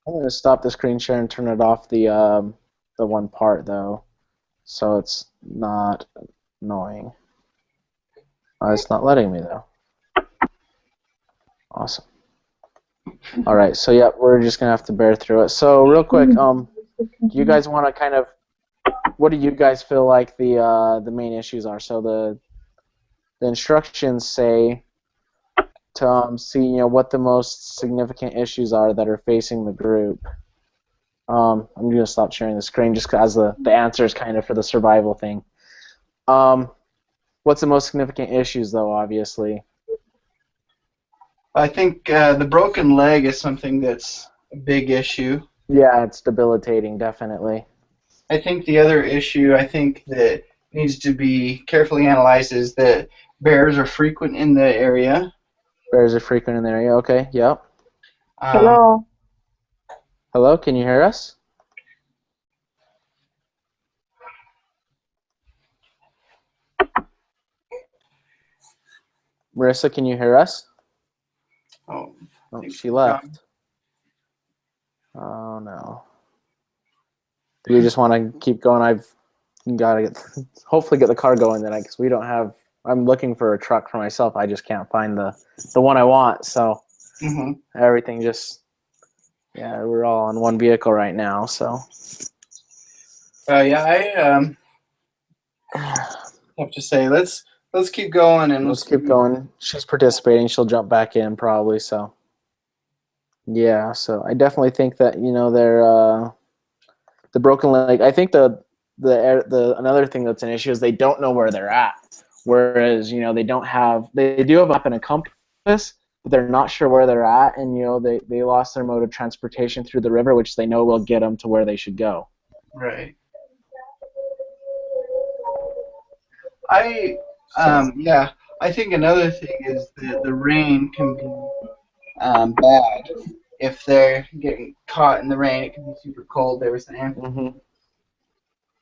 I'm gonna stop the screen share and turn it off the one part though, so it's not annoying. It's not letting me though. Awesome. All right, so yeah, we're just gonna have to bear through it. So real quick, do you guys want to kind of, what do you guys feel like the main issues are? So the instructions say to see what the most significant issues are that are facing the group. I'm gonna stop sharing the screen just because the answer is kind of for the survival thing. What's the most significant issues though? Obviously. I think the broken leg is something that's a big issue. Yeah, it's debilitating, definitely. I think the other issue I think that needs to be carefully analyzed is that bears are frequent in the area. Bears are frequent in the area. Okay, yep. Hello. Hello, can you hear us? Marissa, can you hear us? Oh, she left. Oh no. Do we just want to keep going? I've got to hopefully get the car going then, because we don't have. I'm looking for a truck for myself. I just can't find the one I want. So everything just, yeah, we're all on one vehicle right now. So. Yeah, I have to say let's keep going and let's keep going. She's participating. She'll jump back in probably. So. Yeah, so I definitely think that they're the broken leg. I think the another thing that's an issue is they don't know where they're at. Whereas they do have a map and a compass, but they're not sure where they're at, and they lost their mode of transportation through the river, which they know will get them to where they should go. Right. Yeah, I think another thing is that the rain can be bad. If they're getting caught in the rain, it can be super cold, they were saying.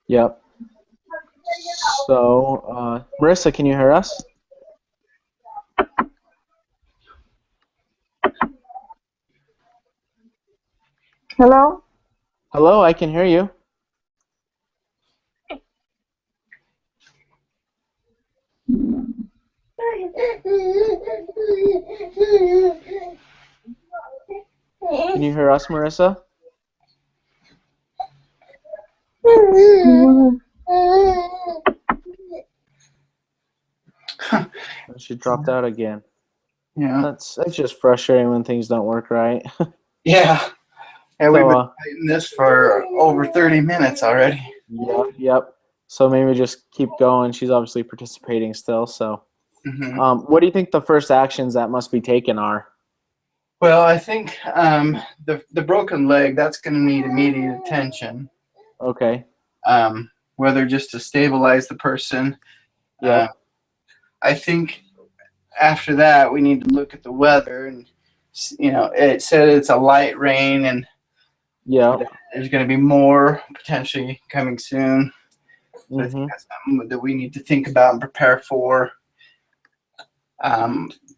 Yep. So, Marissa, can you hear us? Hello? Hello, I can hear you. Can you hear us, Marissa? She dropped out again. Yeah. That's just frustrating when things don't work right. Yeah. Yeah, we've been fighting this for over 30 minutes already. Yep. So maybe just keep going. She's obviously participating still. So, what do you think the first actions that must be taken are? Well, I think the broken leg, that's going to need immediate attention. Okay. Whether just to stabilize the person. Yeah. I think after that we need to look at the weather, and it said it's a light rain, and there's going to be more potentially coming soon. So I think that's something that we need to think about and prepare for.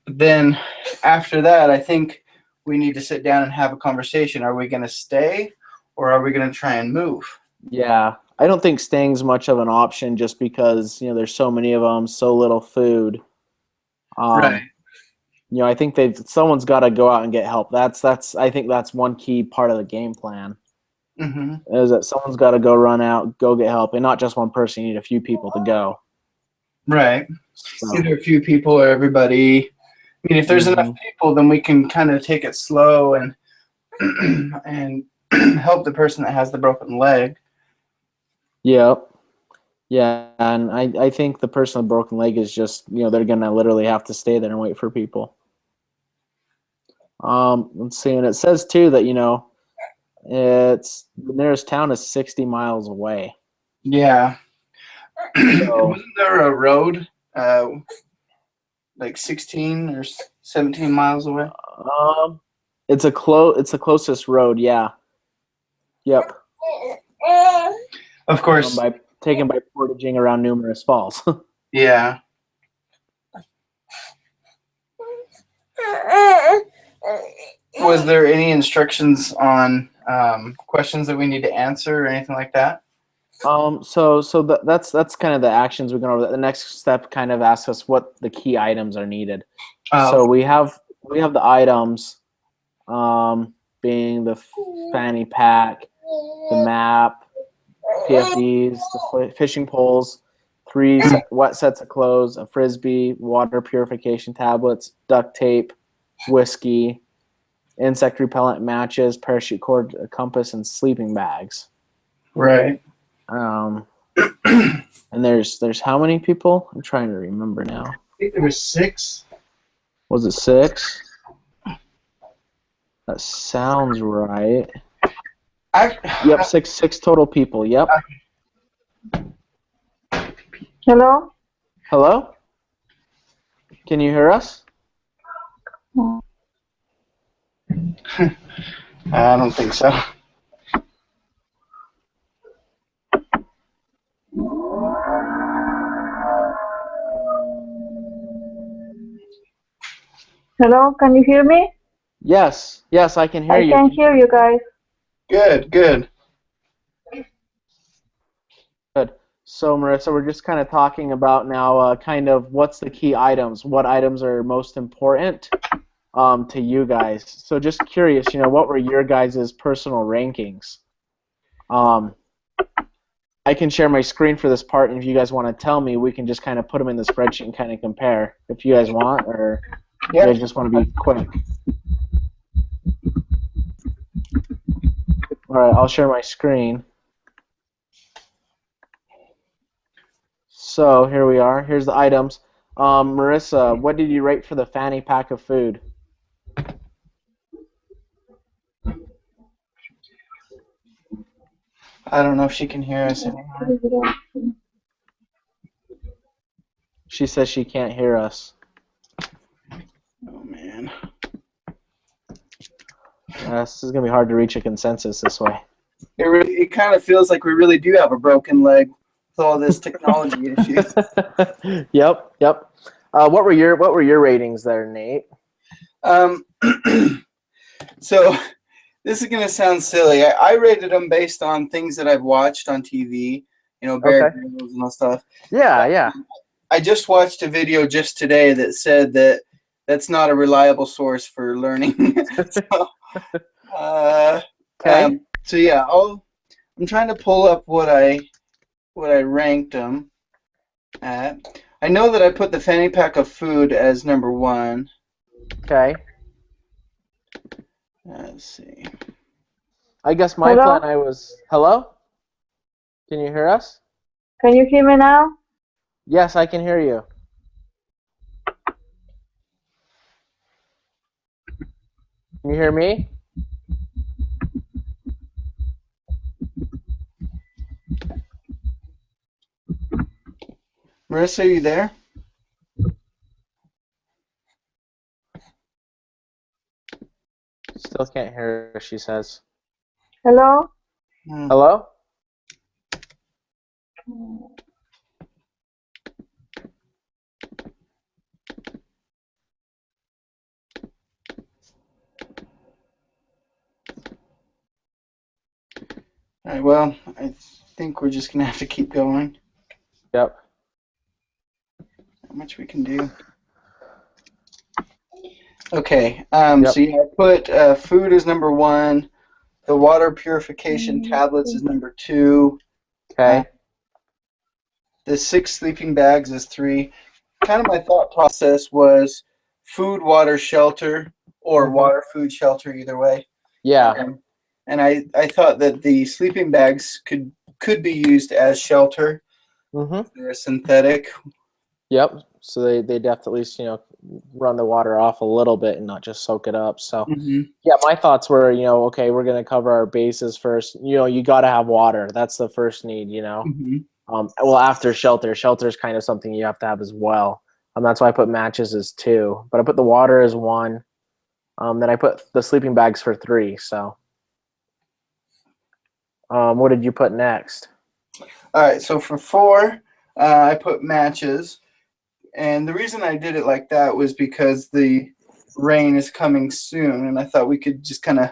Then after that, I think we need to sit down and have a conversation. Are we going to stay, or are we going to try and move? Yeah, I don't think staying's much of an option just because there's so many of them, so little food. Right. I think someone's got to go out and get help. I think that's one key part of the game plan. Is that someone's got to go run out, go get help, and not just one person. You need a few people to go. Right. Either a few people or everybody. I mean, if there's enough people, then we can kind of take it slow and and help the person that has the broken leg. Yep. Yeah, and I think the person with broken leg is just, they're going to literally have to stay there and wait for people. Let's see, and it says, too, that, it's the nearest town is 60 miles away. Yeah. So, wasn't there a road like 16 or 17 miles away? It's the closest road, yeah. Yep. Of course. Taken by portaging around numerous falls. Yeah. Was there any instructions on questions that we need to answer or anything like that? That's kind of the actions we're going over. The next step kind of asks us what the key items are needed. Oh. So we have the items, being the fanny pack, the map, PFDs, the fishing poles, 3 wet sets of clothes, a frisbee, water purification tablets, duct tape, whiskey, insect repellent, matches, parachute cord, a compass, and sleeping bags. Right. And there's how many people? I'm trying to remember now. I think there was 6. Was it 6? That sounds right. Yep, six total people. Yep. Hello? Hello? Can you hear us? I don't think so. Hello, can you hear me? Yes, I can hear you. I can hear you guys. Good. Good. So, Marissa, we're just kind of talking about now kind of what's the key items, what items are most important to you guys. So just curious, what were your guys' personal rankings? I can share my screen for this part, and if you guys want to tell me, we can just kind of put them in the spreadsheet and kind of compare if you guys want, or you guys just want to be quick. All right, I'll share my screen. So here we are. Here's the items. Marissa, what did you rate for the fanny pack of food? I don't know if she can hear us anymore. She says she can't hear us. Oh, man. This is going to be hard to reach a consensus this way. It kind of feels like we really do have a broken leg with all this technology issues. Yep. What were your ratings there, Nate? So this is gonna sound silly. I rated them based on things that I've watched on TV, Bear Grylls and all stuff. Yeah. I just watched a video just today that said that that's not a reliable source for learning. So yeah, I'm trying to pull up what I ranked them at. I know that I put the fanny pack of food as number 1. Okay. Let's see. I guess my plan Hello? Can you hear us? Can you hear me now? Yes, I can hear you. Can you hear me? Marissa, are you there? Still can't hear her, she says. Hello? Hello? All right, well, I think we're just going to have to keep going. Yep. Not much we can do. Okay, so yeah, I put food as number 1. The water purification tablets is number 2. Okay. The 6 sleeping bags is 3. Kind of my thought process was food, water, shelter, or water, food, shelter, either way. Yeah. And I thought that the sleeping bags could be used as shelter. They're synthetic. Yep. So they definitely, run the water off a little bit and not just soak it up. So yeah, my thoughts were, okay, we're gonna cover our bases first. You got to have water. That's the first need. Well, after shelter. Shelter is kind of something you have to have as well. That's why I put matches as 2, but I put the water as 1. Then I put the sleeping bags for 3. So, what did you put next? All right, so for 4, I put matches, and the reason I did it like that was because the rain is coming soon, and I thought we could just kind of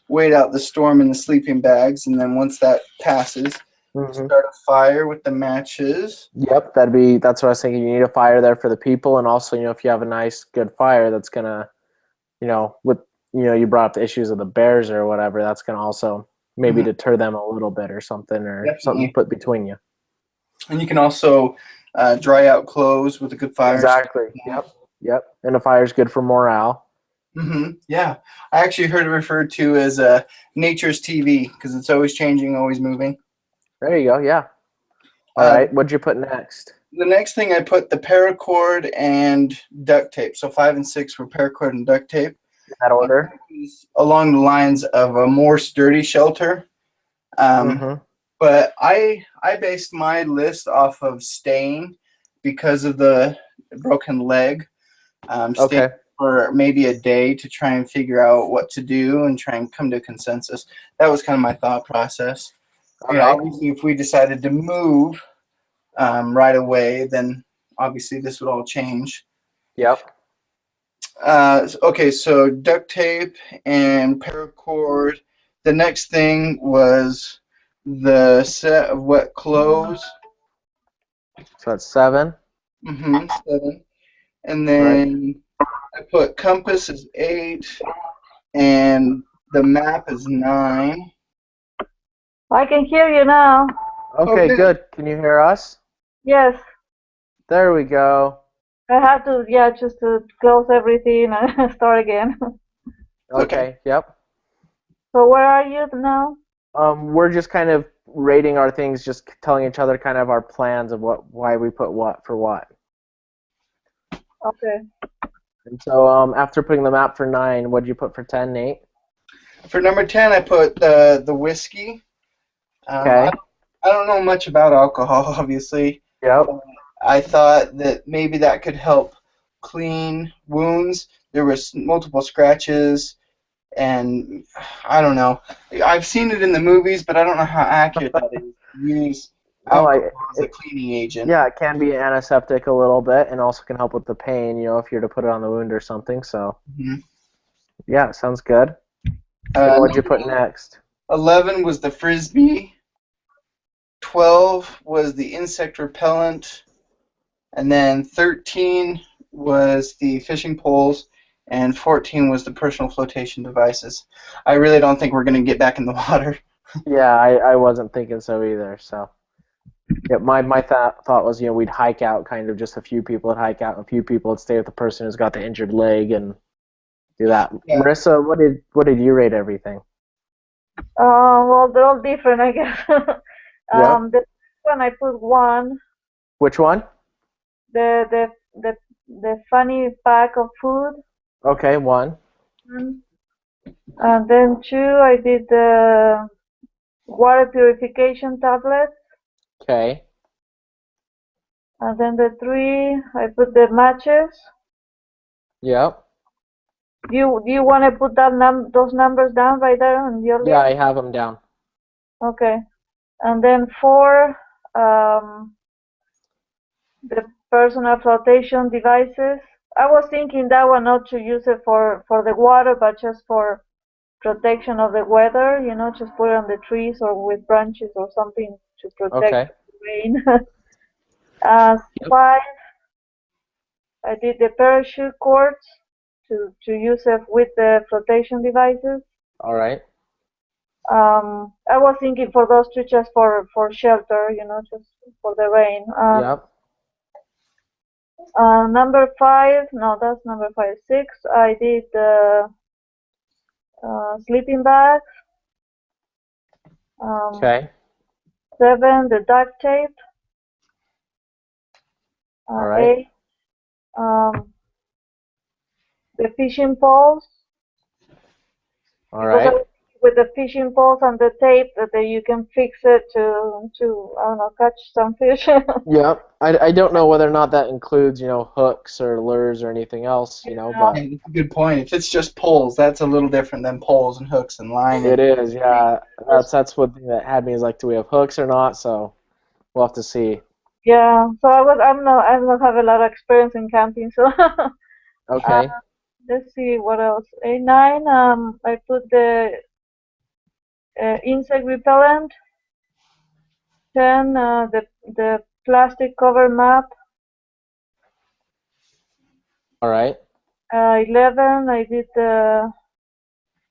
wait out the storm in the sleeping bags, and then once that passes, start a fire with the matches. Yep, that's what I was thinking. You need a fire there for the people, and also, if you have a nice, good fire, that's gonna, with you brought up the issues of the bears or whatever. That's gonna also maybe deter them a little bit or something, or something put between you. And you can also dry out clothes with a good fire. Exactly. Yep. And a fire's good for morale. Yeah, I actually heard it referred to as nature's TV because it's always changing, always moving. There you go. Yeah. All right. What'd you put next? The next thing I put the paracord and duct tape. So 5 and 6 were paracord and duct tape. In that order? Along the lines of a more sturdy shelter. But I based my list off of staying because of the broken leg. Staying for maybe a day to try and figure out what to do and try and come to a consensus. That was kind of my thought process. Obviously, if we decided to move right away, then obviously this would all change. Yep. Okay, so duct tape and paracord. The next thing was the set of wet clothes. So that's 7. 7. And then I put compass as 8, and the map is 9. I can hear you now. Okay, good. Can you hear us? Yes. There we go. I had to, just to close everything and start again. Okay, yep. So where are you now? We're just kind of rating our things, just telling each other kind of our plans of why we put what for what. Okay. And so after putting the map for 9, what did you put for 10, Nate? For number 10, I put the whiskey. Okay. I don't know much about alcohol, obviously. Yep. I thought that maybe that could help clean wounds. There was multiple scratches, and I don't know. I've seen it in the movies, but I don't know how accurate that is. Use alcohol as a cleaning agent. Yeah, it can be antiseptic a little bit, and also can help with the pain, if you're to put it on the wound or something. So, yeah, sounds good. And what'd you put next? 11 was the frisbee. 12 was the insect repellent. And then 13 was the fishing poles, and 14 was the personal flotation devices. I really don't think we're going to get back in the water. Yeah, I wasn't thinking so either. So, yeah, my thought was, we'd hike out, kind of just a few people would hike out, and a few people would stay with the person who's got the injured leg and do that. Yeah. Marissa, what did you rate everything? Well, they're all different, I guess. The first one I put 1. Which one? The funny pack of food. Okay, 1. And then 2, I did the water purification tablets. Okay. And then the 3, I put the matches. Yep. Do you want to put those numbers down right there on your list? Yeah, I have them down. Okay. And then 4, the personal flotation devices. I was thinking that one not to use it for the water, but just for protection of the weather, just put it on the trees or with branches or something to protect the rain. 5, I did the parachute cords to use it with the flotation devices. All right. I was thinking for those 2 just for shelter, just for the rain. Yep. Number 5, no, that's number 5. 6, I did the sleeping bags. Okay. 7, the duct tape. All right. 8, the fishing poles. All right. With the fishing poles and the tape that you can fix it to I don't know, catch some fish. Yeah, I don't know whether or not that includes hooks or lures or anything else but that's a good point. If it's just poles, that's a little different than poles and hooks and line. It is, yeah. That's what that had me is like, do we have hooks or not? So we'll have to see. Yeah. So I don't have a lot of experience in camping, so. Okay. let's see what else. A9, I put the insect repellent. 10, the plastic cover map. All right. 11, I did the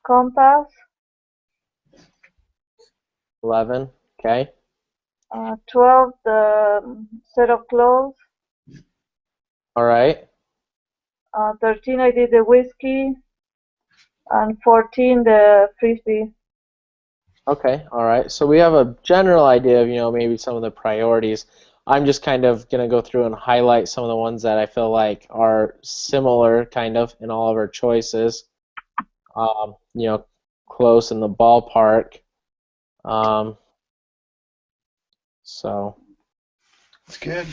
compass. 11. Okay. 12, the set of clothes. All right. 13, I did the whiskey. And 14, the frisbee. Okay. All right. So we have a general idea of, maybe some of the priorities. I'm just kind of going to go through and highlight some of the ones that I feel like are similar kind of in all of our choices. You know, close in the ballpark. So That's good.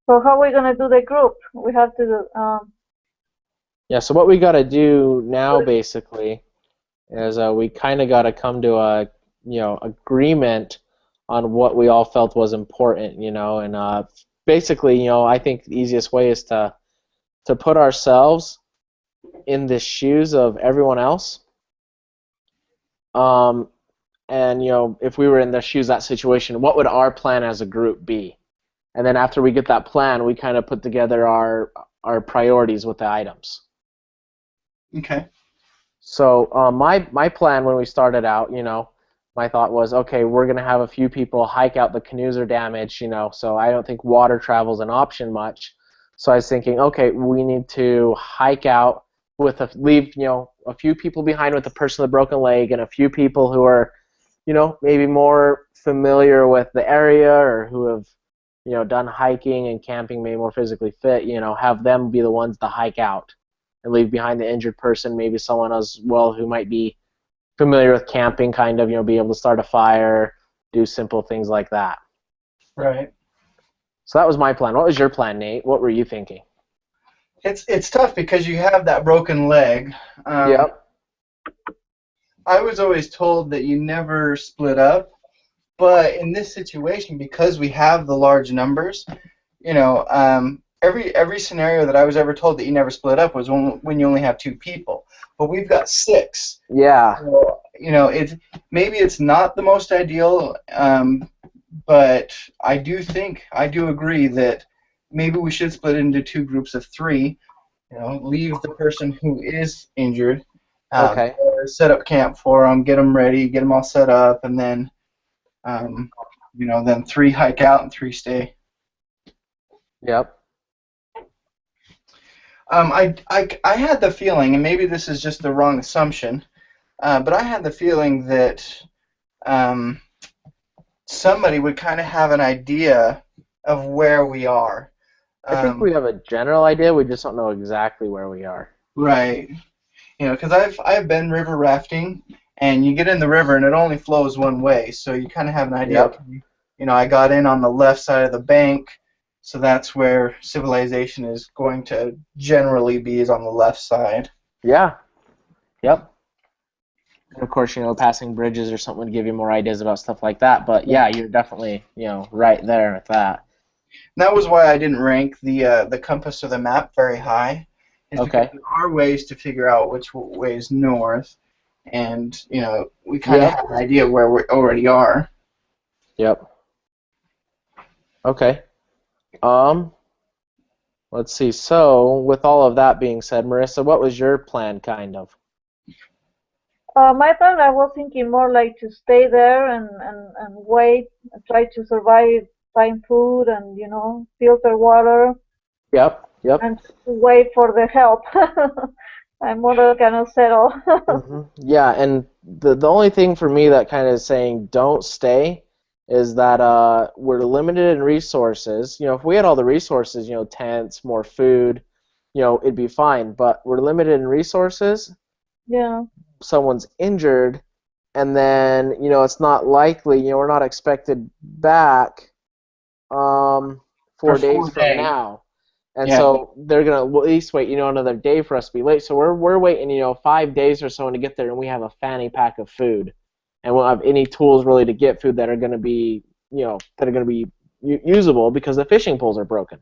So how are we gonna do the group? We have to yeah, so what we got to do now basically is we kind of got to come to a agreement on what we all felt was important, and basically, I think the easiest way is to put ourselves in the shoes of everyone else. And if we were in the shoes of that situation, what would our plan as a group be? And then after we get that plan, we kind of put together our priorities with the items. Okay. So my plan when we started out, my thought was, okay, we're gonna have a few people hike out. The canoes are damaged, so I don't think water travel's an option much. So I was thinking, okay, we need to hike out with leave a few people behind with the person with a broken leg and a few people who are, maybe more familiar with the area or who have, done hiking and camping, maybe more physically fit. Have them be the ones to hike out and leave behind the injured person, maybe someone as well who might be familiar with camping, kind of, be able to start a fire, do simple things like that. Right. So that was my plan. What was your plan, Nate? What were you thinking? It's tough because you have that broken leg. Yep. I was always told that you never split up, but in this situation, because we have the large numbers, every scenario that I was ever told that you never split up was when you only have 2 people. But we've got 6. Yeah. So, maybe it's not the most ideal, but I do agree that maybe we should split into 2 groups of 3. Leave the person who is injured. Okay. Set up camp for them, get them ready, get them all set up, and then, then 3 hike out and 3 stay. Yep. I had the feeling, and maybe this is just the wrong assumption, but I had the feeling that somebody would kind of have an idea of where we are. I think we have a general idea. We just don't know exactly where we are. Right. Because I've been river rafting, and you get in the river and it only flows one way, so you kind of have an idea. Yep. Okay, I got in on the left side of the bank, so that's where civilization is going to generally be, is on the left side. Yeah. Yep. And of course, passing bridges or something would give you more ideas about stuff like that. But yeah, you're definitely, right there with that. And that was why I didn't rank the compass or the map very high. Okay. There are ways to figure out which way is north, and we kind of have an idea where we already are. Yep. Okay. Let's see. So, with all of that being said, Marissa, what was your plan, kind of? my plan, I was thinking more like to stay there and wait, try to survive, find food and filter water. Yep. And wait for the help. I'm more kind of settle. Mm-hmm. Yeah, and the only thing for me that kind of is saying don't stay is that we're limited in resources. If we had all the resources, tents, more food, it'd be fine. But we're limited in resources. Yeah. Someone's injured, and then it's not likely. We're not expected back 4 days from now. And so they're gonna at least wait, another day for us to be late. So we're waiting, 5 days or so to get there, and we have a fanny pack of food, and we'll have any tools really to get food that are gonna be, usable because the fishing poles are broken,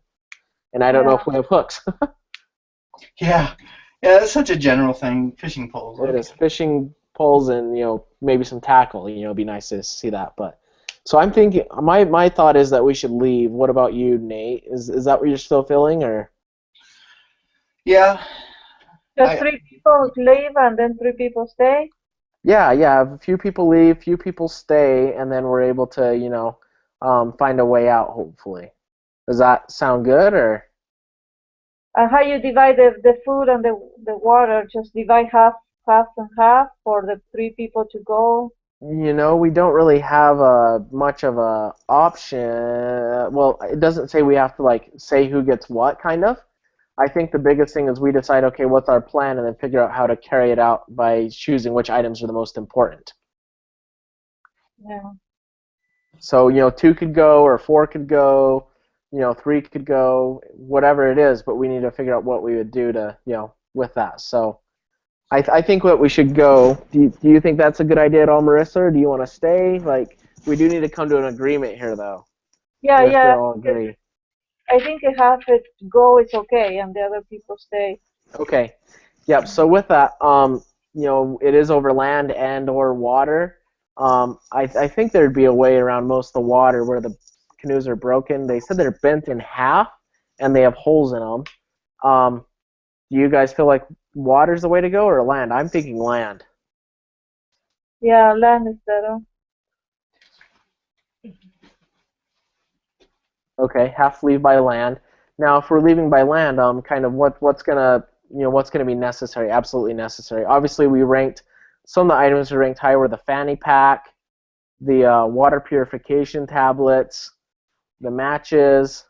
and I don't know if we have hooks. Yeah, Yeah, that's such a general thing. Fishing poles. It Okay. is fishing poles and maybe some tackle. It'd be nice to see that. But so I'm thinking, my thought is that we should leave. What about you, Nate? Is that what you're still feeling, or? Yeah, Just I 3 people leave and then 3 people stay. Yeah, yeah. A few people leave, few people stay, and then we're able to, find a way out. Hopefully, does that sound good, or? And how you divide the food and the water? Just divide half and half for the 3 people to go. We don't really have much of a option. Well, it doesn't say we have to like say who gets what, kind of. I think the biggest thing is we decide, okay, what's our plan, and then figure out how to carry it out by choosing which items are the most important. Yeah. So, two could go, or four could go, three could go, whatever it is, but we need to figure out what we would do to, with that. So, I think what we should go. Do you think that's a good idea at all, Marissa, or do you want to stay? Like, we do need to come to an agreement here, though. Yeah, We have to yeah. all agree. I think half it go is okay, and the other people stay. Okay. Yep. So with that, it is over land and or water. I think there'd be a way around most of the water where the canoes are broken. They said they're bent in half and they have holes in them. Do you guys feel like water's the way to go or land? I'm thinking land. Yeah, land is better. Okay, have to leave by land. Now, if we're leaving by land, kind of what's gonna be necessary? Absolutely necessary. Obviously, we ranked some of the items we ranked high were the fanny pack, the water purification tablets, the matches,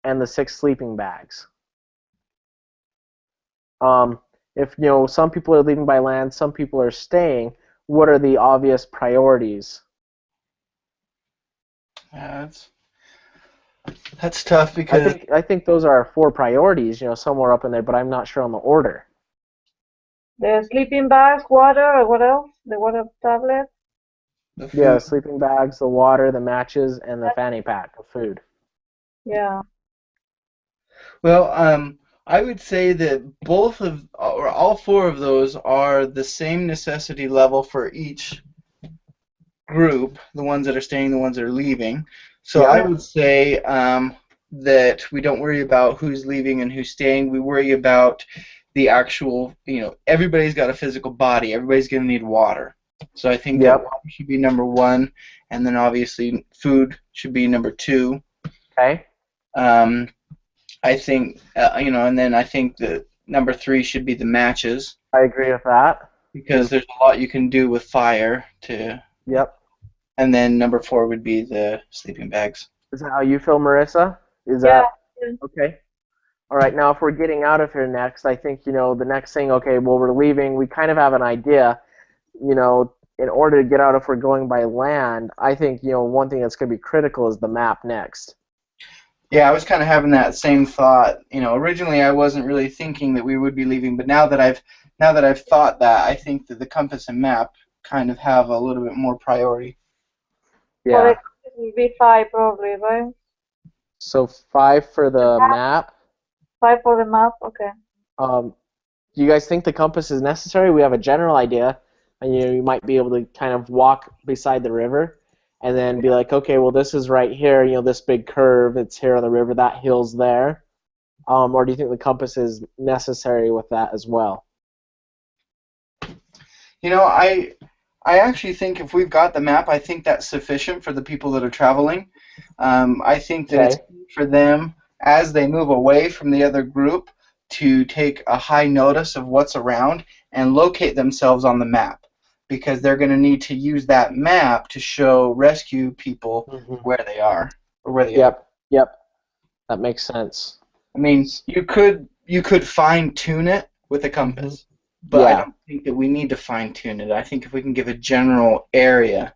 and the 6 sleeping bags. If some people are leaving by land, some people are staying. What are the obvious priorities? yeah, that's tough I because think I think those are our 4 priorities. Somewhere up in there, but I'm not sure on the order. The sleeping bags, water, or what else? The water tablet. the Yeah, food. the sleeping bags, the water, the matches, and the fanny pack of food. Yeah. Well, I would say that both of or all four of those are the same necessity level for each group, the ones that are staying, the ones that are leaving. So I Yep. would say that we don't worry about who's leaving and who's staying. We worry about the actual, everybody's got a physical body. Everybody's going to need water. So I think that Yep. water should be number one, and then obviously food should be number two. Okay. Um, I think, and then I think that number three should be the matches I agree with that. because there's a lot you can do with fire to. Yep. And then number four would be the sleeping bags. Is that how you feel, Marissa? Is Yeah. that okay? All right. Now, if we're getting out of here next, I think the next thing. Okay. Well, we're leaving. We kind of have an idea. In order to get out, if we're going by land, I think one thing that's going to be critical is the map next. Yeah, I was kind of having that same thought. Originally I wasn't really thinking that we would be leaving, but now that I've thought that, I think that the compass and map kind of have a little bit more priority. For Yeah. the it will be 5 probably, right? So 5 for the map. 5 for the map. Okay. Do you guys think the compass is necessary? We have a general idea, and you might be able to kind of walk beside the river, and then be like, okay, well this is right here. This big curve. It's here on the river. That hill's there. Or do you think the compass is necessary with that as well? I actually think if we've got the map, I think that's sufficient for the people that are traveling. I think that it's good for them as they move away from the other group to take a high notice of what's around and locate themselves on the map because they're going to need to use that map to show rescue people where they are or where they are. Yep. That makes sense. I mean, you could fine tune it with a compass. But I don't think that we need to fine-tune it. I think if we can give a general area,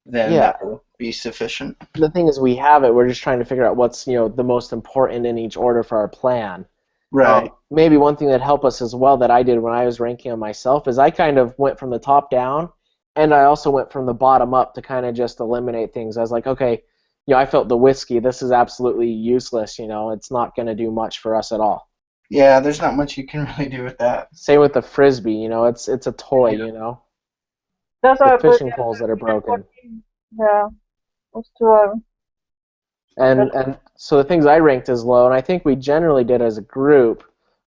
then that will be sufficient. The thing is, we have it. We're just trying to figure out what's the most important in each order for our plan. Right. Maybe one thing that helped us as well that I did when I was ranking on myself is I kind of went from the top down, and I also went from the bottom up to kind of just eliminate things. I was like, okay, I felt the whiskey. This is absolutely useless. It's not going to do much for us at all. Yeah, there's not much you can really do with that. Same with the frisbee. You know, it's a toy. You know, That's the why I put fishing poles that are 13 and broken. 14. Yeah, those two are. And so the things I ranked as low, and I think we generally did as a group,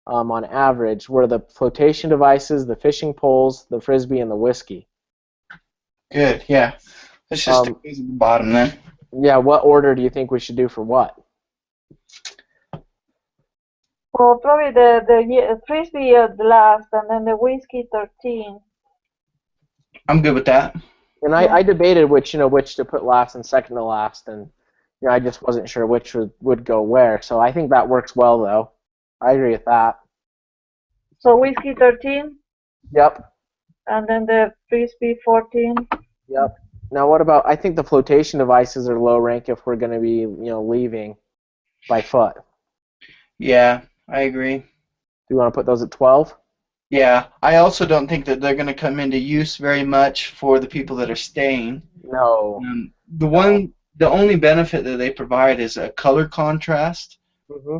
on average, were the flotation devices, the fishing poles, the frisbee, and the whiskey. Good, yeah. Let's just stick these at the bottom then. Yeah, what order do you think we should do for what? Well, probably the frisbee at the last, and then the whiskey 13. I'm good with that. And I debated which to put last and second to last, and I just wasn't sure which would go where. So I think that works well, though. I agree with that. So whiskey 13, Yep. and then the frisbee 14. Yep. Now what about? I think the flotation devices are low rank if we're going to be leaving by foot. Yeah, I agree. Do you want to put those at 12? Yeah, I also don't think that they're going to come into use very much for the people that are staying. No. The only benefit that they provide is a color contrast. Mm-hmm.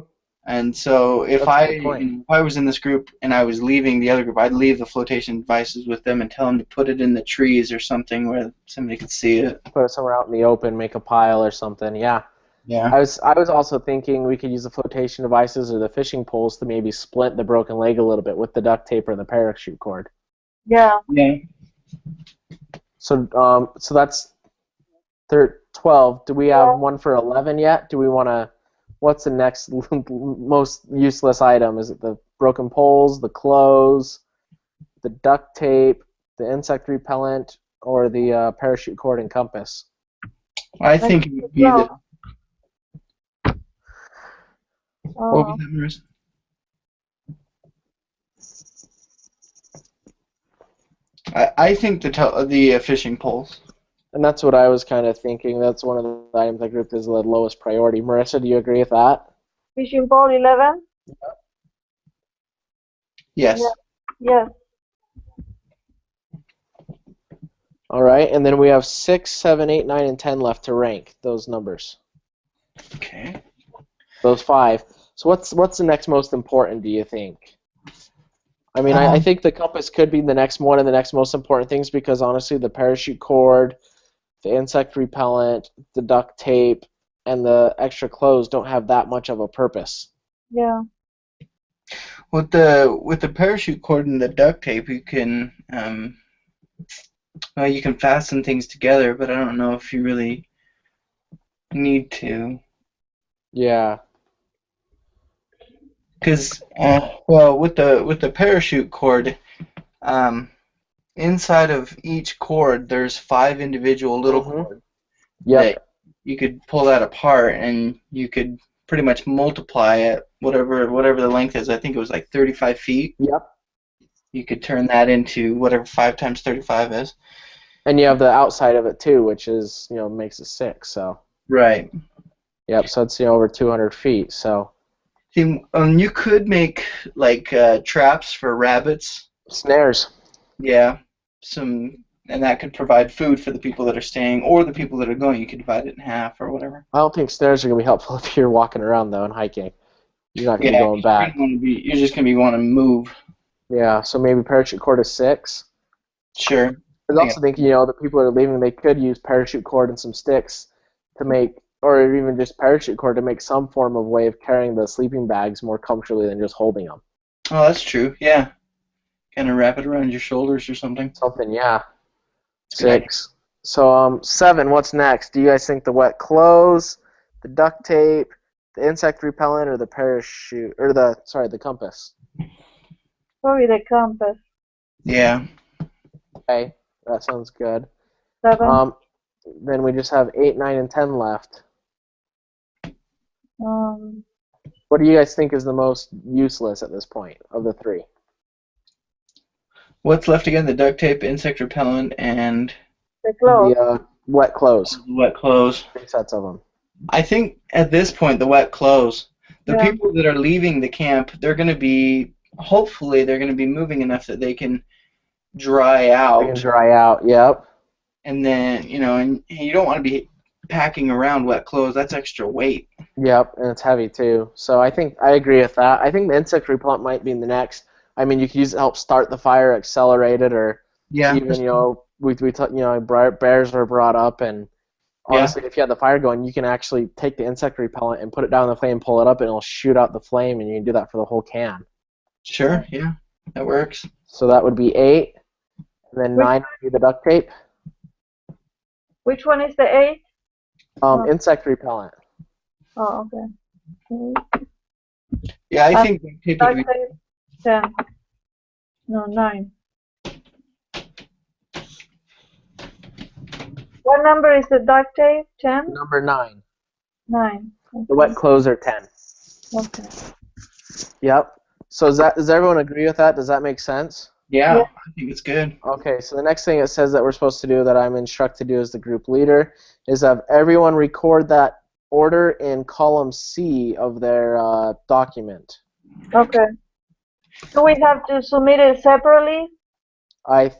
And so if That's a good point. if I was in this group and I was leaving the other group, I'd leave the flotation devices with them and tell them to put it in the trees or something where somebody could see it. Put it somewhere out in the open, make a pile or something. Yeah. Yeah. I was also thinking we could use the flotation devices or the fishing poles to maybe splint the broken leg a little bit with the duct tape or the parachute cord. Yeah. Yeah. So that's 12. Do we have one for 11 yet? Do we want to? What's the next most useless item? Is it the broken poles, the clothes, the duct tape, the insect repellent, or the parachute cord and compass? I think it would be the. What was that, Marissa? I think the fishing poles. And that's what I was kind of thinking. That's one of the items I grouped as the lowest priority. Marissa, do you agree with that? Fishing pole 11? Yes. Yeah. Yes. All right, and then we have 6, 7, 8, 9, and 10 left to rank those numbers. Okay. Those 5. So what's the next most important, do you think? I mean, I think the compass could be the next one of the next most important things because honestly, the parachute cord, the insect repellent, the duct tape, and the extra clothes don't have that much of a purpose. Yeah. With the parachute cord and the duct tape, you can fasten things together, but I don't know if you really need to. Yeah. Because with the parachute cord, inside of each cord there's 5 individual little cords. Yep. That you could pull that apart and you could pretty much multiply it whatever the length is. I think it was like 35 feet. Yep. You could turn that into whatever 5 times 35 is. And you have the outside of it too, which is makes it 6. So. Right. Yep. So it's over 200 feet. So. You could make like traps for rabbits. Snares. Yeah. And that could provide food for the people that are staying or the people that are going. You could divide it in half or whatever. I don't think snares are going to be helpful if you're walking around, though, and hiking. You're not going to be going back. You're just going to be wanting to move. Yeah, so maybe parachute cord is 6. Sure. I was also thinking, the people that are leaving, they could use parachute cord and some sticks to make, or even just parachute cord to make some form of way of carrying the sleeping bags more comfortably than just holding them. Oh, that's true, yeah. Kind of wrap it around your shoulders or something. Something, yeah. 6. So 7, what's next? Do you guys think the wet clothes, the duct tape, the insect repellent, or the parachute, or the compass? Probably the compass. Yeah. Okay, that sounds good. 7. Then we just have 8, 9, and 10 left. What do you guys think is the most useless at this point of the 3? What's left again? The duct tape, insect repellent, and the clothes. The wet clothes. Wet clothes. 3 sets of them. I think at this point, the wet clothes. The people that are leaving the camp, hopefully they're going to be moving enough that they can dry out. They can dry out. Yep. And then and you don't want to be packing around wet clothes, that's extra weight. Yep, and it's heavy too. So I think I agree with that. I think the insect repellent might be the next. I mean, you could use it to help start the fire, accelerate it, or Yeah. even bears were brought up, and Yeah. honestly, if you have the fire going, you can actually take the insect repellent and put it down in the flame, pull it up, and it'll shoot out the flame, and you can do that for the whole can. Sure. Yeah, that works. So that would be 8, and then 9 would be the duct tape. Which one is the 8? Insect repellent. Oh, okay. Yeah, I think duct tape would be 10. No, 9. What number is the duct tape? 10? Number 9. 9. Okay. The wet clothes are 10. Okay. Yep. So does everyone agree with that? Does that make sense? Yeah, I think it's good. Okay, so the next thing it says that we're supposed to do, that I'm instructed to do as the group leader, is have everyone record that order in column C of their document. Okay. Do we have to submit it separately? I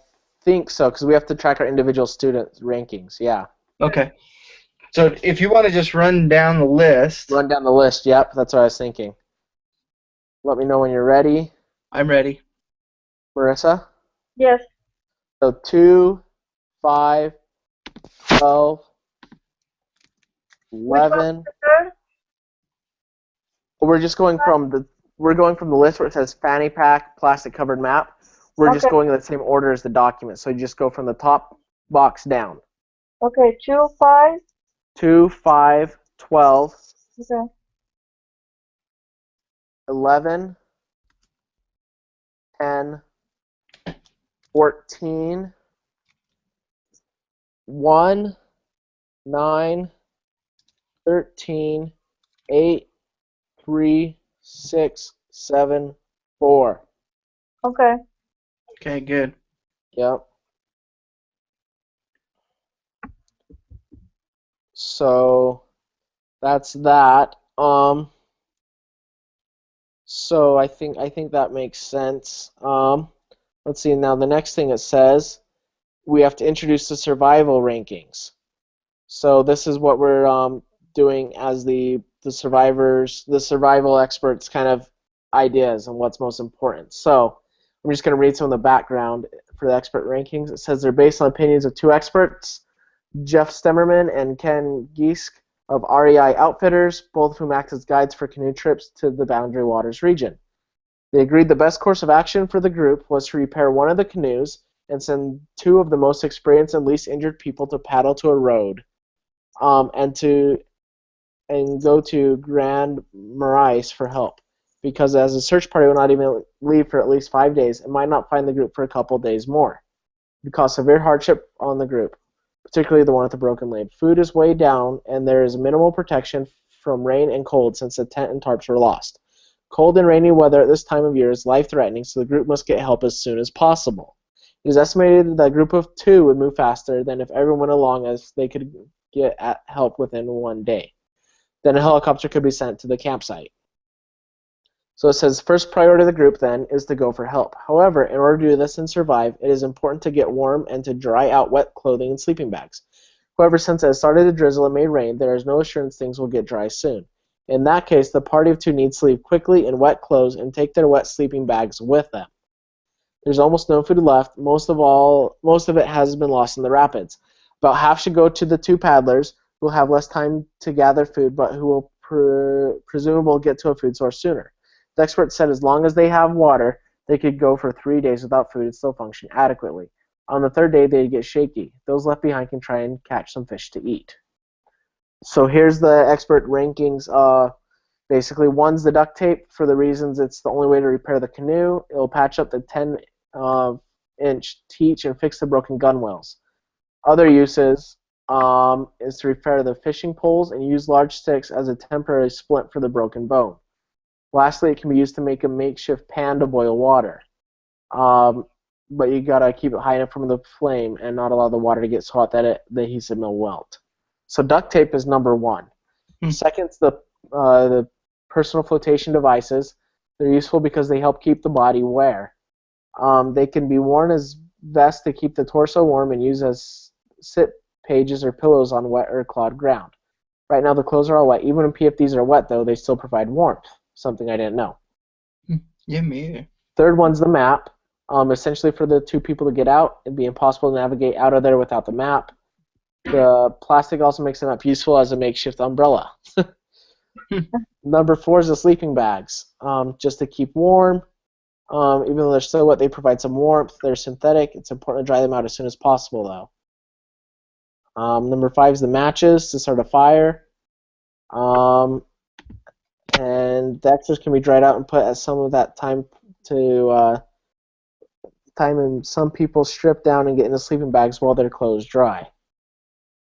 think so, because we have to track our individual student rankings, yeah. Okay. So if you want to just run down the list. Run down the list, yep, that's what I was thinking. Let me know when you're ready. I'm ready. Marissa? Yes. So 2, 5, 12, 11. We're going from the list where it says fanny pack, plastic covered map. We're just going in the same order as the document. So you just go from the top box down. Okay, 2, 5. 2, 5, 12. Okay. 11, 10, 14, 1, 9, 13, 8, 3, 6, 7, 4. Okay. Okay, good. Yep. So that's that. So I think that makes sense. Let's see. Now the next thing it says, we have to introduce the survival rankings. So this is what we're doing as the survival experts kind of ideas and what's most important. So I'm just going to read some of the background for the expert rankings. It says they're based on opinions of 2 experts, Jeff Stemmerman and Ken Giesk of REI Outfitters, both of whom act as guides for canoe trips to the Boundary Waters region. They agreed the best course of action for the group was to repair one of the canoes and send 2 of the most experienced and least injured people to paddle to a road, and go to Grand Marais for help, because as a search party will not even leave for at least 5 days and might not find the group for a couple days more. It would cause severe hardship on the group, particularly the one with the broken leg. Food is way down, and there is minimal protection from rain and cold since the tent and tarps were lost. Cold and rainy weather at this time of year is life-threatening, so the group must get help as soon as possible. It is estimated that a group of 2 would move faster than if everyone went along, as they could get help within 1 day. Then a helicopter could be sent to the campsite. So it says first priority of the group then is to go for help. However, in order to do this and survive, it is important to get warm and to dry out wet clothing and sleeping bags. However, since it has started to drizzle and may rain, there is no assurance things will get dry soon. In that case, the party of 2 needs to leave quickly in wet clothes and take their wet sleeping bags with them. There's almost no food left. Most of it has been lost in the rapids. About half should go to the 2 paddlers, who will have less time to gather food, but who will presumably get to a food source sooner. The expert said as long as they have water, they could go for 3 days without food and still function adequately. On the 3rd day, they'd get shaky. Those left behind can try and catch some fish to eat. So here's the expert rankings. Basically, 1's the duct tape for the reasons it's the only way to repair the canoe. It'll patch up the 10-inch teach and fix the broken gunwales. Other uses is to repair the fishing poles and use large sticks as a temporary splint for the broken bone. Lastly, it can be used to make a makeshift pan to boil water. But you gotta keep it high enough from the flame and not allow the water to get so hot that the adhesive will wilt. So duct tape is number 1. Second's the personal flotation devices. They're useful because they help keep the body warm. They can be worn as vests to keep the torso warm and used as sit pages, or pillows on wet or clogged ground. Right now the clothes are all wet. Even when PFDs are wet, though, they still provide warmth, something I didn't know. Yeah, me either. Third one's the map. Essentially, for the two people to get out, it'd be impossible to navigate out of there without the map. The plastic also makes the map useful as a makeshift umbrella. Number 4 is the sleeping bags, just to keep warm. Even though they're so wet, they provide some warmth. They're synthetic. It's important to dry them out as soon as possible, though. Number 5 is the matches to start a fire. And the extras can be dried out and put at some of that time to time, and some people strip down and get into sleeping bags while their clothes dry.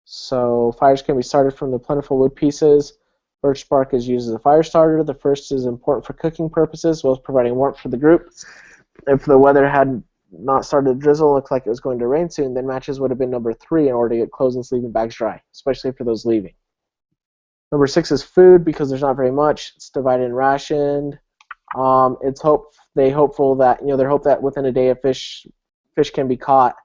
So fires can be started from the plentiful wood pieces. Birch bark is used as a fire starter. The first is important for cooking purposes, as well as providing warmth for the group. If the weather had not started to drizzle and looked like it was going to rain soon, then matches would have been number 3 in order to get clothes and sleeping bags dry, especially for those leaving. Number 6 is food, because there's not very much. It's divided and rationed. They're hopeful that within a day fish can be caught.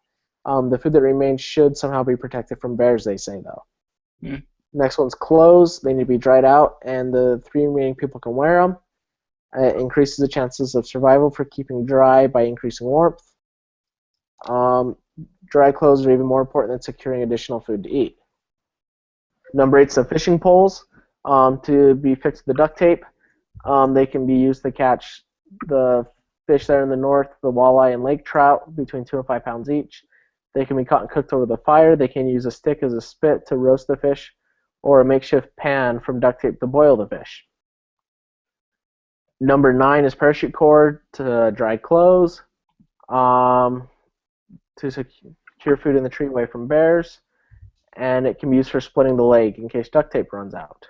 The food that remains should somehow be protected from bears, they say, though. Next one's clothes. They need to be dried out, and the 3 remaining people can wear them. It increases the chances of survival for keeping dry by increasing warmth. Dry clothes are even more important than securing additional food to eat. Number 8 is the fishing poles, to be fixed to the duct tape. They can be used to catch the fish there in the north, the walleye and lake trout, between 2 and 5 pounds each. They can be caught and cooked over the fire. They can use a stick as a spit to roast the fish, or a makeshift pan from duct tape to boil the fish. Number 9 is parachute cord to dry clothes, to secure food in the tree away from bears, and it can be used for splitting the leg in case duct tape runs out.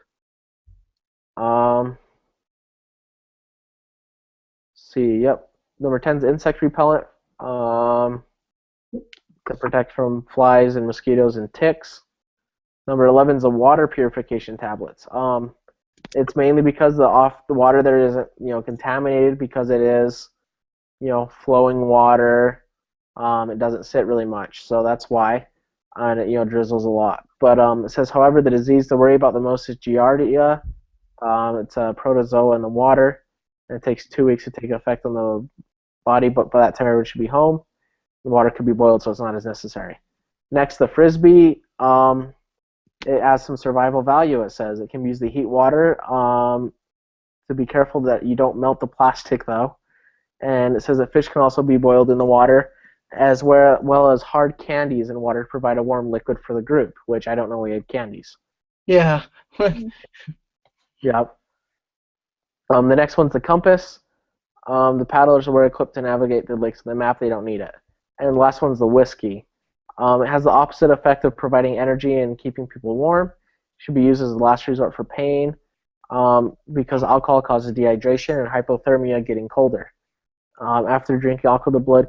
Number 10 is insect repellent, to protect from flies and mosquitoes and ticks. Number 11 is the water purification tablets. It's mainly because the water there isn't contaminated, because it is flowing water. It doesn't sit really much, so that's why, and it drizzles a lot. But it says, however, the disease to worry about the most is Giardia. It's a protozoa in the water, and it takes 2 weeks to take effect on the body, but by that time everyone should be home. The water could be boiled, so it's not as necessary. Next, the frisbee. It has some survival value, it says. It can use the heat water, to be careful that you don't melt the plastic, though. And it says that fish can also be boiled in the water, as well as hard candies in water to provide a warm liquid for the group, which I don't know we had candies. Yeah. Yep. The next one's the compass. The paddlers are equipped to navigate the lakes on the map. They don't need it. And the last one's the whiskey. It has the opposite effect of providing energy and keeping people warm. It should be used as a last resort for pain, because alcohol causes dehydration and hypothermia, getting colder. After drinking alcohol, the blood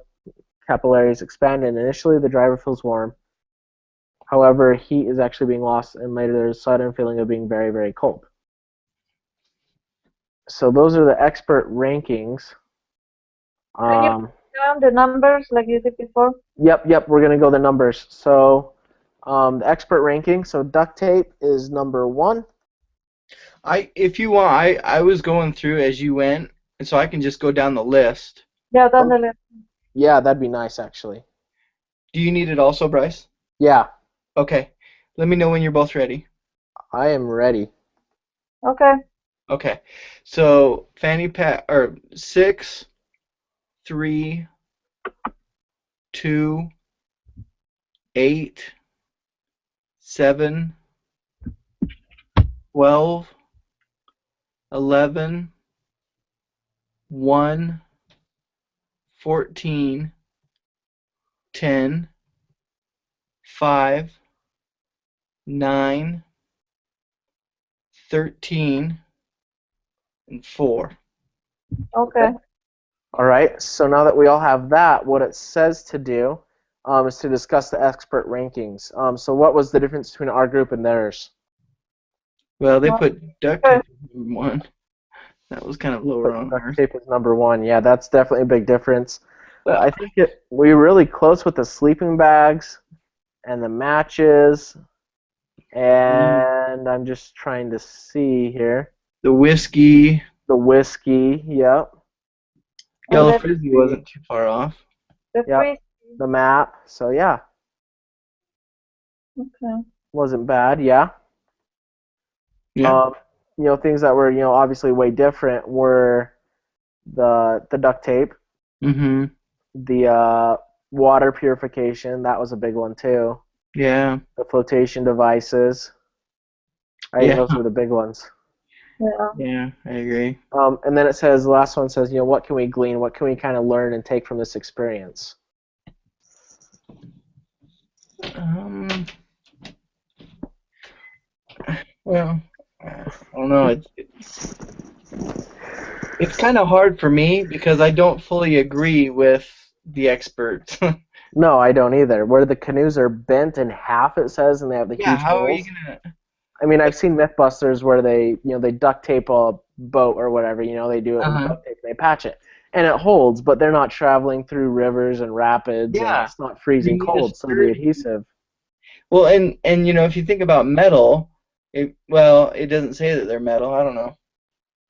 capillaries expand, and initially the driver feels warm. However, heat is actually being lost, and later there's a sudden feeling of being very, very cold. So those are the expert rankings. Can you put down the numbers like you did before? Yep, we're going to go the numbers. So the expert ranking, so duct tape is number 1. If you want, I was going through as you went, and so I can just go down the list. Yeah, down the list. Yeah, that'd be nice, actually. Do you need it also, Bryce? Yeah. Okay. Let me know when you're both ready. I am ready. Okay. Okay. So fanny pack, or 6, 3, 2, 8, 7, 12, 11, 1, 14, 10, 5, 9, 13, and 4. Okay. All right, so now that we all have that, what it says to do is to discuss the expert rankings. So what was the difference between our group and theirs? Well, they put duct tape number 1. That was kind of lower on Duct ours. tape is number 1. Yeah, that's definitely a big difference. I think we're really close with the sleeping bags and the matches, and I'm just trying to see here. The whiskey. The whiskey, yep. Yellow Frisbee wasn't too far off. Yep. The map, so yeah. Okay. Wasn't bad, yeah. Yeah. Things that were, obviously way different were the duct tape. Mm-hmm. The water purification, that was a big one too. Yeah. The flotation devices. I think those were the big ones. Yeah. Yeah, I agree. And then it says, the last one says, what can we glean? What can we kind of learn and take from this experience? Well, I don't know. It's kind of hard for me because I don't fully agree with the experts. No, I don't either. Where the canoes are bent in half, it says, and they have the huge how holes. are you gonna? I mean, I've seen Mythbusters where they duct tape a boat or whatever. They do it with duct tape and they patch it, and it holds. But they're not traveling through rivers and rapids, and it's not freezing cold, so the adhesive. Well, and if you think about metal, it doesn't say that they're metal. I don't know.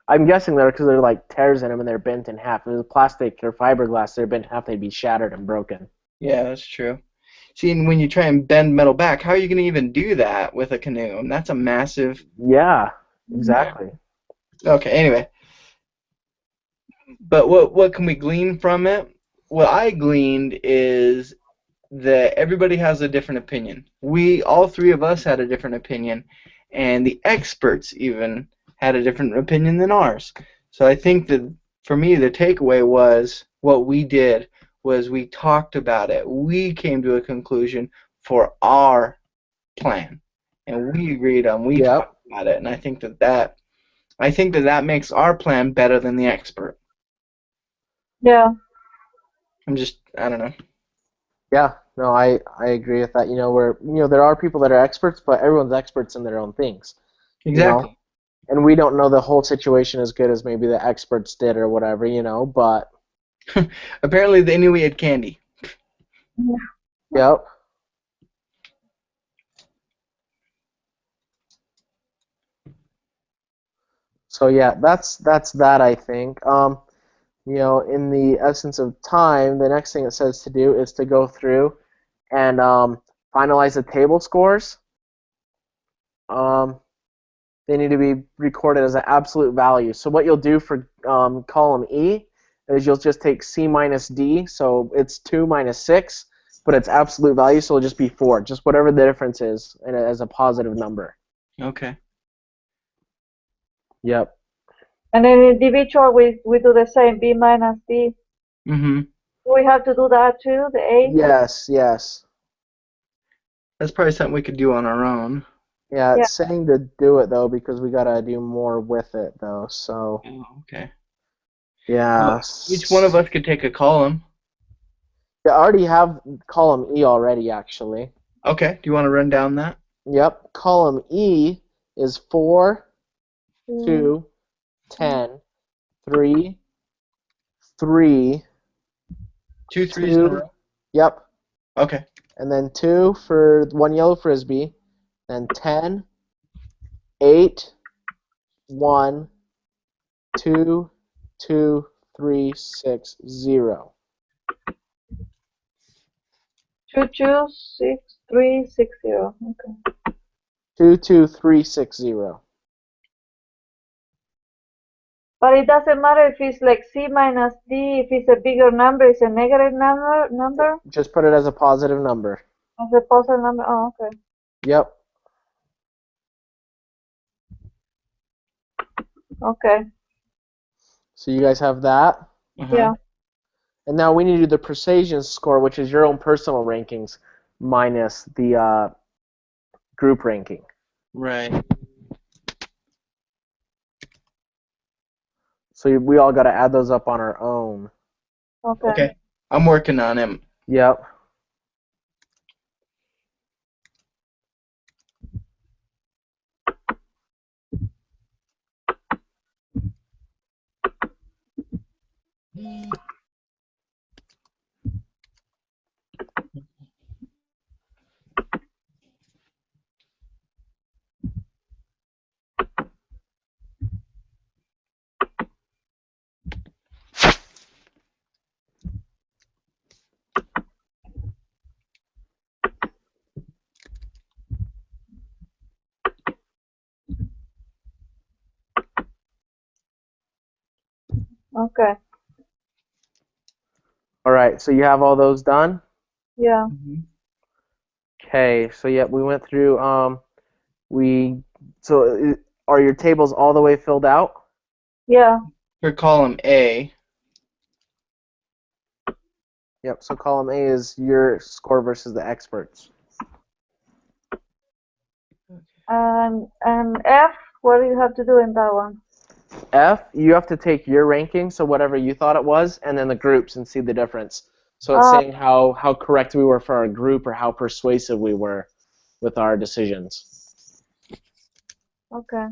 I'm guessing they're because they're like tears in them and they're bent in half. If it was plastic or fiberglass, they're bent in half, they'd be shattered and broken. Yeah, that's true. See, and when you try and bend metal back, how are you going to even do that with a canoe? And that's a massive... Yeah, exactly. Okay, anyway. But what can we glean from it? What I gleaned is that everybody has a different opinion. All three of us had a different opinion, and the experts even had a different opinion than ours. So I think that, for me, the takeaway was what we did was we talked about it. We came to a conclusion for our plan, and we agreed on. We talked about it, and I think that makes our plan better than the expert. Yeah. I don't know. Yeah, no, I agree with that. Where there are people that are experts, but everyone's experts in their own things. Exactly. And we don't know the whole situation as good as maybe the experts did or whatever, but apparently they knew we had candy. Yep. So yeah, that's that, I think. In the essence of time, the next thing it says to do is to go through and finalize the table scores. They need to be recorded as an absolute value. So what you'll do for column E is you'll just take C minus D, so it's 2 minus 6, but it's absolute value, so it'll just be 4, just whatever the difference is, and as a positive number. Okay. Yep. And in individual, we do the same, B minus D. Mm-hmm. Do we have to do that too, the A? Yes. That's probably something we could do on our own. Yeah, it's saying to do it, though, because we got to do more with it, though, so... Oh, okay. Yeah. Well, each one of us could take a column. I already have column E already, actually. Okay, do you want to run down that? Yep, column E is 4, 2, 10, 3, 3, 2 threes in a row? Yep. Okay. And then 2 for 1 yellow frisbee, then 10, 8, 1, 2, 2, 3, 6, 0. 2, 2, 6, 3, 6, 0. Okay. 2, 2, 3, 6, 0. But it doesn't matter if it's like C minus D, if it's a bigger number, it's a negative number? Just put it as a positive number. As a positive number? Oh, okay. Yep. Okay. So you guys have that? Yeah. And now we need to do the precision score, which is your own personal rankings minus the group ranking. Right. So we all got to add those up on our own. Okay. I'm working on him. Yep. Okay. All right, so you have all those done? Yeah. Okay, so yeah, we went through. Are your tables all the way filled out? Yeah. For column A. Yep. So column A is your score versus the experts. And F, what do you have to do in that one? F, you have to take your ranking, so whatever you thought it was, and then the groups and see the difference. So it's saying how correct we were for our group or how persuasive we were with our decisions. Okay.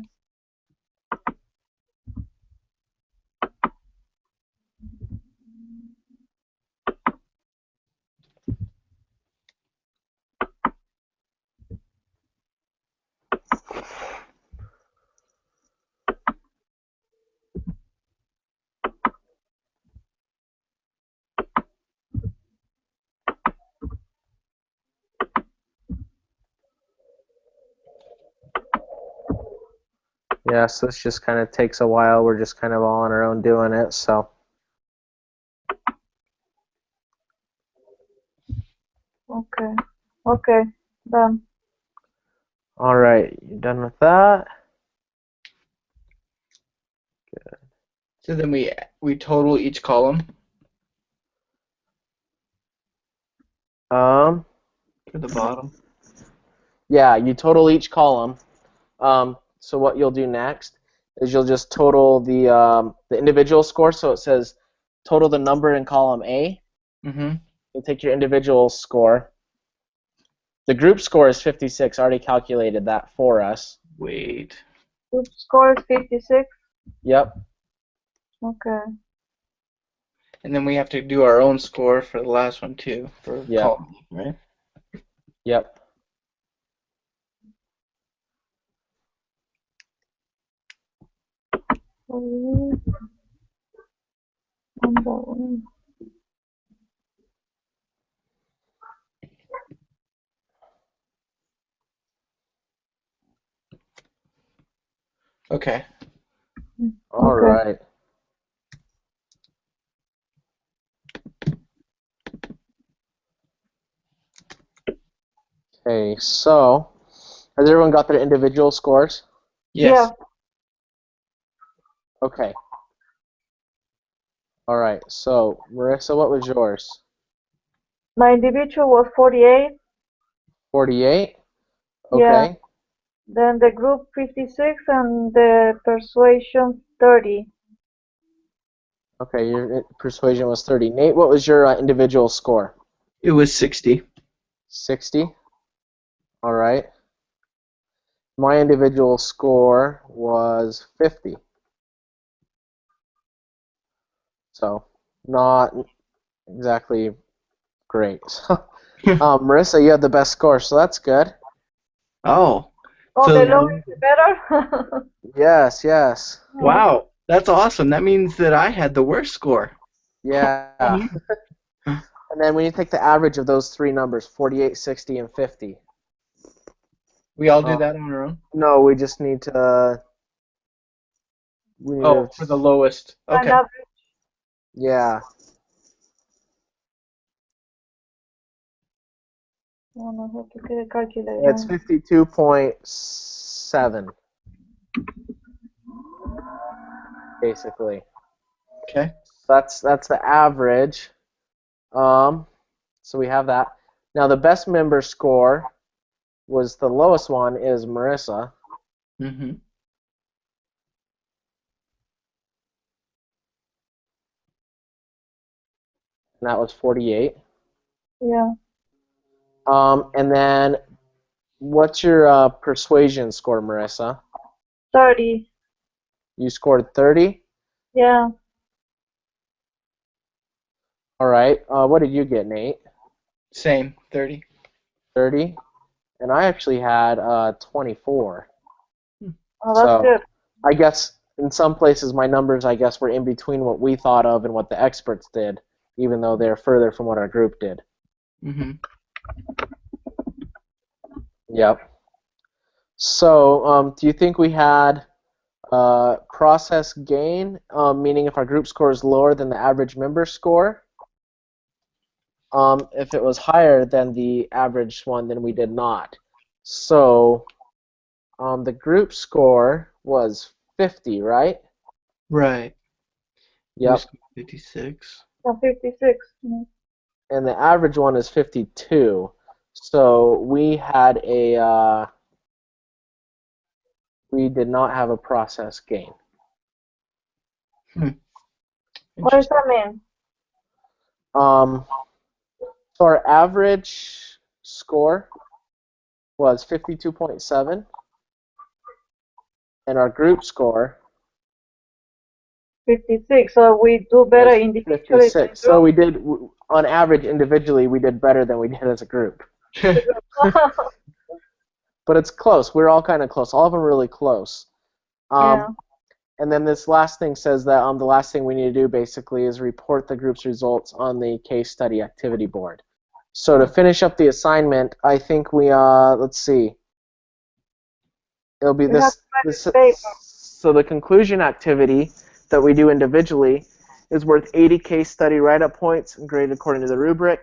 Yeah, so this just kind of takes a while. We're just kind of all on our own doing it, so. Okay. Okay. Done. All right, you done with that? So then we total each column Um, for the bottom. yeah, you total each column. So what you'll do next is you'll just total the individual score. So it says total the number in column A. Mm-hmm. You'll take your individual score. The group score is 56. I already calculated that for us. Wait. Group score is 56. Yep. Okay. And then we have to do our own score for the last one too, for Yep. column B, right? Yep. Okay. All right. Okay, so has everyone got their individual scores? Yes. Yeah. Okay. All right. So Marissa, what was yours? My individual was 48. 48. Yeah. Okay. Then the group 56 and the persuasion 30. Okay. Your persuasion was 30. Nate, what was your individual score? It was 60. 60. All right. My individual score was 50. So not exactly great. Marissa, you had the best score, so that's good. Oh. Oh, So the lower the better? Yes, yes. wow, that's awesome. That means that I had the worst score. Yeah. And then when you take the average of those three numbers, 48, 60, and 50. We all do that on our own? No, we just need to. For the lowest. Okay. And Yeah. I have to get a calculator. It's 52.7. Basically. Okay. That's the average. So we have that. Now the best member score was the lowest one is Marissa. Mm-hmm. And that was 48. Yeah. And then what's your persuasion score, Marissa? 30. You scored 30? Yeah. All right. What did you get, Nate? Same, 30. 30? And I actually had 24. Oh, that's good. I guess in some places my numbers, I guess, were in between what we thought of and what the experts did, even though they're further from what our group did. Mm-hmm. Yep. So, do you think we had process gain, meaning if our group score is lower than the average member score. If it was higher than the average one, then we did not. So the group score was 50, right? Right. Yep. 56. 56. And the average one is 52. So we had we did not have a process gain. What does that mean? So our average score was 52.7, and our group score 56. So we do better was individually. 56. So we did, on average, individually, we did better than we did as a group. But it's close. We're all kind of close. All of them are really close. Yeah. And then this last thing says that the last thing we need to do basically is report the group's results on the case study activity board. So to finish up the assignment, I think we let's see. It'll be this. So the conclusion activity that we do individually is worth 80 case study write-up points and graded according to the rubric.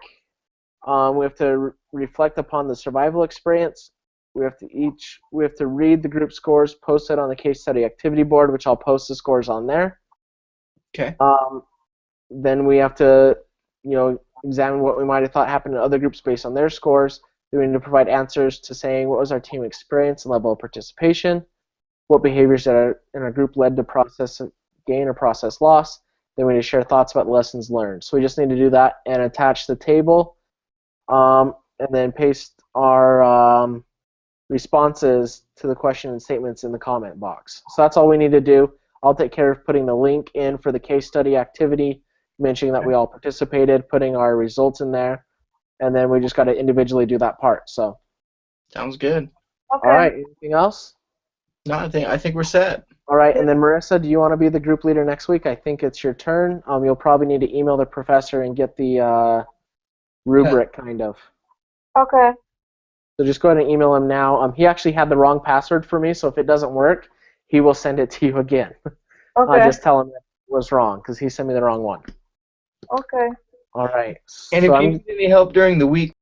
We have to reflect upon the survival experience. We have to read the group scores posted on the case study activity board, which I'll post the scores on there. Okay. Then we have to, examine what we might have thought happened in other groups based on their scores. Then we need to provide answers to saying what was our team experience and level of participation, what behaviors in our group led to process gain or process loss. Then we need to share thoughts about lessons learned. So we just need to do that and attach the table, and then paste our responses to the question and statements in the comment box. So that's all we need to do. I'll take care of putting the link in for the case study activity, mentioning that we all participated, putting our results in there, and then we just got to individually do that part. So. Sounds good. Okay. All right. Anything else? No, I think we're set. All right. And then Marissa, do you want to be the group leader next week? I think it's your turn. You'll probably need to email the professor and get the rubric, kind of. Okay. So just go ahead and email him now. He actually had the wrong password for me, so if it doesn't work, he will send it to you again. Okay. Just tell him it was wrong, because he sent me the wrong one. Okay. All right. And if you need any help during the week,